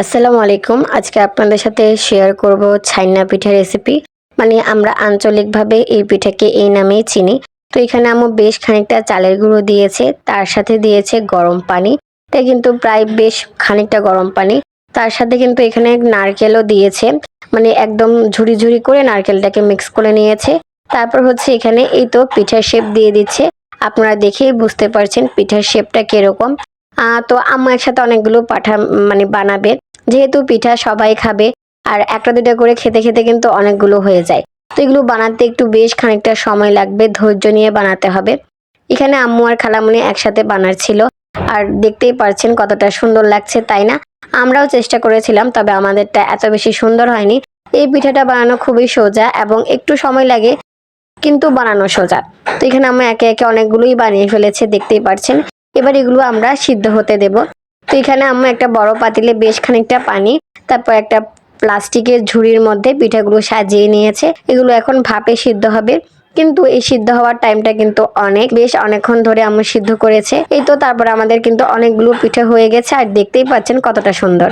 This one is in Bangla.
আসসালামু আলাইকুম। আজকে আপনাদের সাথে শেয়ার করব ছাইনা পিঠা রেসিপি। মানে আমরা আঞ্চলিকভাবে এই পিঠাকে এই নামেই চিনি। তো এখানে আম্মু বেশ খানিকটা চালের গুঁড়ো দিয়েছে, তার সাথে দিয়েছে গরম পানি। তাই কিন্তু প্রায় বেশ খানিকটা গরম পানি। তার সাথে কিন্তু এখানে নারকেলও দিয়েছে। মানে একদম ঝুরি ঝুরি করে নারকেলটাকে মিক্স করে নিয়েছে। তারপর হচ্ছে এখানে এই তো পিঠার শেপ দিয়ে দিচ্ছে। আপনারা দেখেই বুঝতে পারছেন পিঠার শেপটা কিরকম। তো আম্মু একসাথে অনেকগুলো মানে বানাবে। যেহেতু পিঠা সবাই খাবে, আর একটা দুটা করে খেতে খেতে কিন্তু অনেকগুলো হয়ে যায়। তো এগুলো বানাতে একটু বেশ খানিকটা সময় লাগবে, ধৈর্য নিয়ে বানাতে হবে। এখানে আম্মু আর খালামুনি একসাথে বানাচ্ছিল, আর দেখতেই পারছেন কতটা সুন্দর লাগছে, তাই না? আমরাও চেষ্টা করেছিলাম, তবে আমাদেরটা এত বেশি সুন্দর হয়নি। এই পিঠাটা বানানো খুবই সোজা এবং একটু সময় লাগে, কিন্তু বানানো সোজা। তো এখানে আমরা একে একে অনেকগুলোই বানিয়ে ফেলেছে, দেখতেই পারছেন। এবার এগুলো আমরা সিদ্ধ হতে দেব। তো এখানে আমরা একটা বড় পাতিলে বেশ খানিকটা পানি, তারপর একটা প্লাস্টিকের ঝুড়ির মধ্যে পিঠাগুলো সাজিয়ে নিয়েছে। এগুলো এখন ভাপে সিদ্ধ হবে। কিন্তু এই সিদ্ধ হওয়ার টাইমটা কিন্তু বেশ অনেকক্ষণ ধরে আম্মু সিদ্ধ করেছে। এই তো তারপর আমাদের কিন্তু অনেকগুলো পিঠা হয়ে গেছে, আর দেখতেই পাচ্ছেন কতটা সুন্দর।